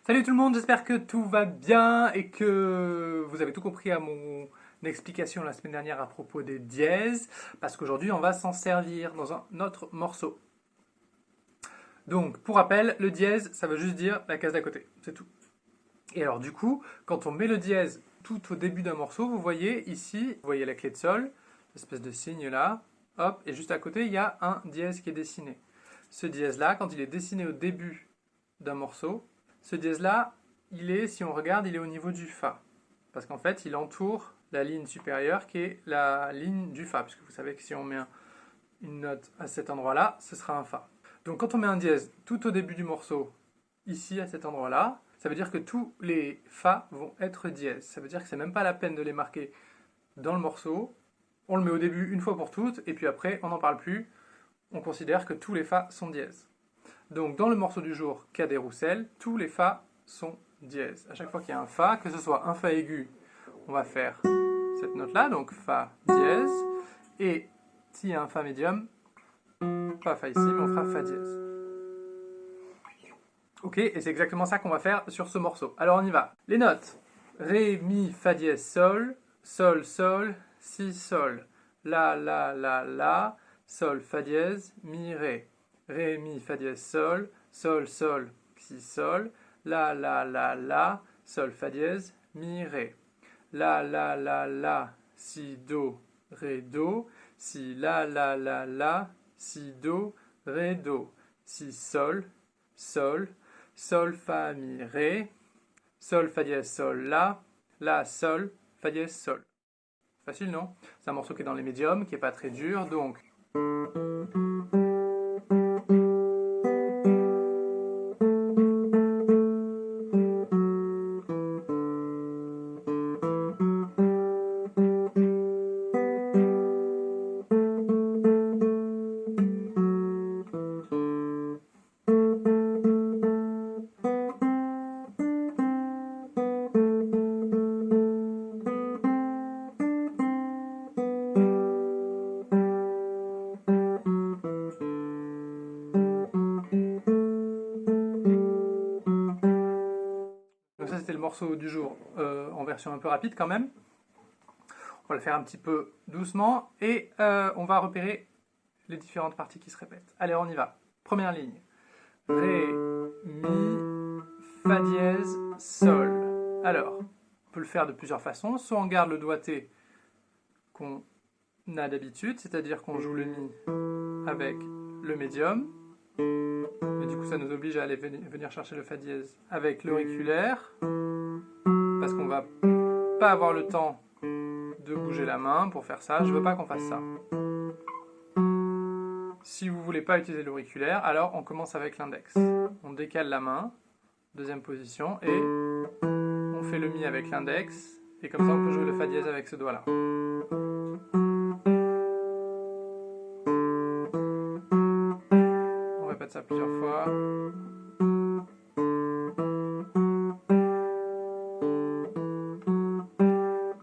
Salut tout le monde, j'espère que tout va bien et que vous avez tout compris à mon explication la semaine dernière à propos des dièses, parce qu'aujourd'hui on va s'en servir dans un autre morceau. Donc, pour rappel, le dièse, ça veut juste dire la case d'à côté, c'est tout. Et alors du coup, quand on met le dièse tout au début d'un morceau, vous voyez ici, vous voyez la clé de sol, espèce de signe là, hop, et juste à côté, il y a un dièse qui est dessiné. Ce dièse-là, quand il est dessiné au début d'un morceau, ce dièse-là, si on regarde, il est au niveau du Fa. Parce qu'en fait, il entoure la ligne supérieure qui est la ligne du Fa. Puisque vous savez que si on met une note à cet endroit-là, ce sera un Fa. Donc quand on met un dièse tout au début du morceau, ici à cet endroit-là, ça veut dire que tous les Fa vont être dièses. Ça veut dire que c'est même pas la peine de les marquer dans le morceau. On le met au début une fois pour toutes, et puis après, on n'en parle plus. On considère que tous les Fa sont dièses. Donc dans le morceau du jour Cadet Roussel, tous les Fa sont dièses. À chaque fois qu'il y a un Fa, que ce soit un Fa aigu, on va faire cette note-là, donc Fa dièse. Et s'il y a un Fa médium, pas Fa ici, mais on fera Fa dièse. Ok, et c'est exactement ça qu'on va faire sur ce morceau. Alors on y va. Les notes. Ré, Mi, Fa dièse, Sol, Sol, Sol, Si, Sol. La, Sol, Fa dièse, Mi, Ré. Ré, Mi, Fa dièse, Sol, Sol, Sol, Si, Sol. La, Sol, Fa dièse, Mi, Ré. La, Si, Do, Ré, Do. Si, la, Si, Do, Ré, Do. Si, Sol, Sol, Sol, Fa, Mi, Ré, Sol, Fa dièse, Sol, La, Sol, Fa dièse, Sol. Facile, non? C'est un morceau qui est dans les médiums, qui n'est pas très dur, donc... Donc ça, c'était le morceau du jour en version un peu rapide quand même. On va le faire un petit peu doucement et on va repérer les différentes parties qui se répètent. Allez, on y va. Première ligne. Ré, Mi, Fa dièse, Sol. Alors, on peut le faire de plusieurs façons. Soit on garde le doigté qu'on a d'habitude, c'est-à-dire qu'on joue le Mi avec le médium. Et du coup, ça nous oblige à aller venir chercher le Fa dièse avec l'auriculaire, parce qu'on va pas avoir le temps de bouger la main pour faire ça. Je veux pas qu'on fasse ça. Si vous voulez pas utiliser l'auriculaire, alors on commence avec l'index. On décale la main, deuxième position, et on fait le Mi avec l'index, et comme ça on peut jouer le Fa dièse avec ce doigt-là. On répète ça plusieurs fois.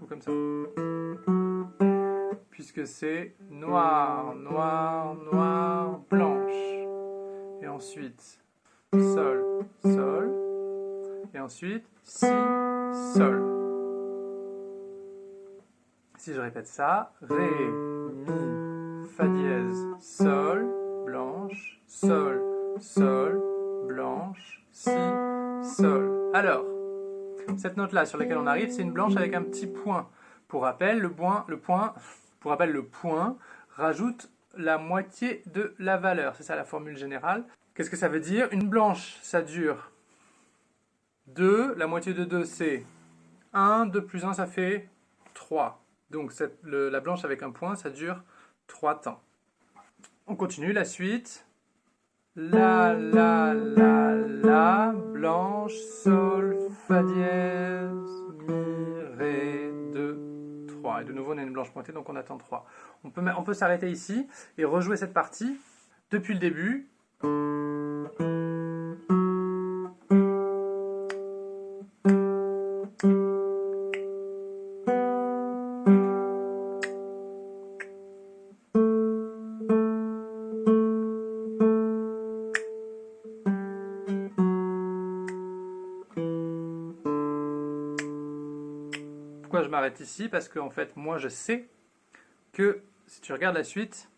Ou comme ça. Puisque c'est noir, noir, noir, blanche. Et ensuite, sol, sol. Et ensuite, si, sol. Si je répète ça, ré, mi, fa dièse, sol, blanche, sol, sol, blanche, si, sol. Alors, cette note-là sur laquelle on arrive, c'est une blanche avec un petit point. Pour rappel, le point rajoute la moitié de la valeur. C'est ça la formule générale. Qu'est-ce que ça veut dire? Une blanche, ça dure 2. La moitié de 2, c'est 1. 2 plus 1, ça fait 3. Donc la blanche avec un point, ça dure 3 temps. On continue, la suite. La, blanche, sol, fa dièse, mi, ré, 2, 3. Et de nouveau, on a une blanche pointée, donc on attend 3. On peut s'arrêter ici et rejouer cette partie depuis le début. Pourquoi je m'arrête ici? Parce que en fait, moi je sais que si tu regardes la suite,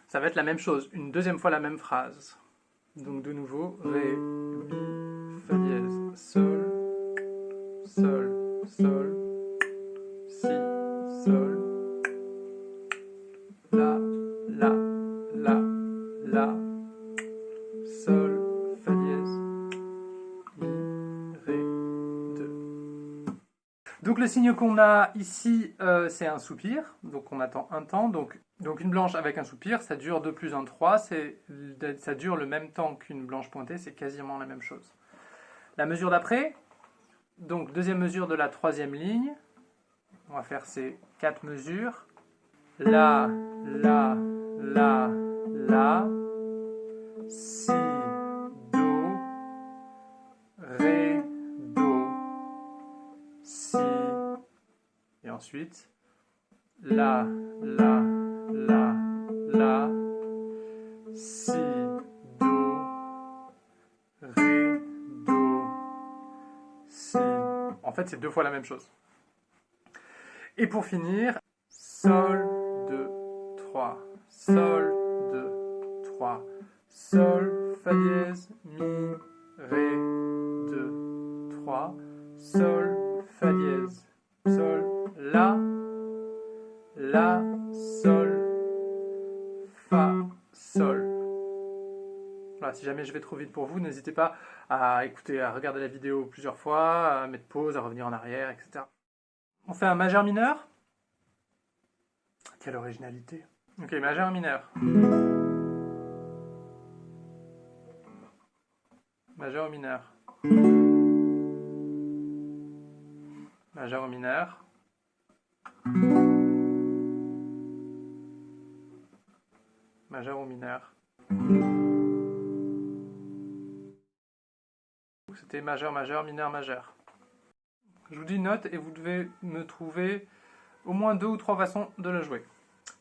ça va être la même chose, une deuxième fois la même phrase. Donc de nouveau, Ré, Mi, Fa dièse, Sol, Sol, Sol, Si, Sol, La, La, La, La, Sol, Fa dièse, Mi, Ré, 2. Donc le signe qu'on a ici, c'est un soupir, donc on attend un temps, donc une blanche avec un soupir, ça dure 2 plus 1, 3, ça dure le même temps qu'une blanche pointée, c'est quasiment la même chose. La mesure d'après, donc deuxième mesure de la troisième ligne, on va faire ces 4 mesures. La, La, La, La, Si, Do, Ré, Do, Si, et ensuite La, La, La, La, Si, Do, Ré, Do, Si. En fait, c'est 2 fois la même chose. Et pour finir, Sol, 2, 3, Sol, 2, 3, Sol, Fa dièse, Mi, Ré, 2, 3, Sol, Fa dièse, Sol, La, La, Sol, Fa, Sol. Voilà, si jamais je vais trop vite pour vous, n'hésitez pas à écouter, à regarder la vidéo plusieurs fois, à mettre pause, à revenir en arrière, etc. On fait un majeur mineur. Quelle originalité. Ok, majeur mineur. Majeur mineur. Majeur mineur. Majeur mineur. C'était majeur, majeur, mineur, majeur. Je vous dis une note et vous devez me trouver au moins 2 ou 3 façons de le jouer.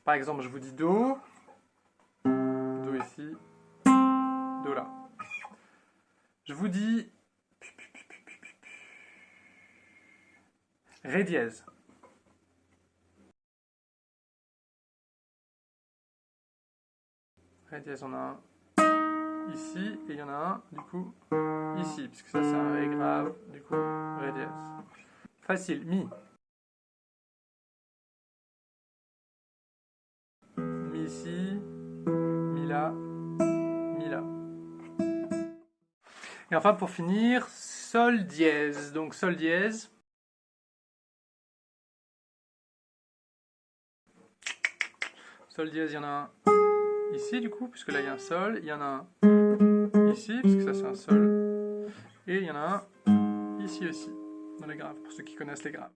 Par exemple, je vous dis Do, Do ici, Do là. Je vous dis Ré dièse. Ré dièse, on a un ici et il y en a un du coup ici, puisque ça c'est un Ré grave, du coup Ré dièse. Facile, Mi. Mi ici, Mi là, Mi là. Et enfin pour finir, Sol dièse. Donc Sol dièse. Sol dièse, il y en a un ici du coup, puisque là il y a un Sol. Il y en a un ici, puisque ça c'est un Sol. Et il y en a un ici aussi, dans les graves, pour ceux qui connaissent les graves.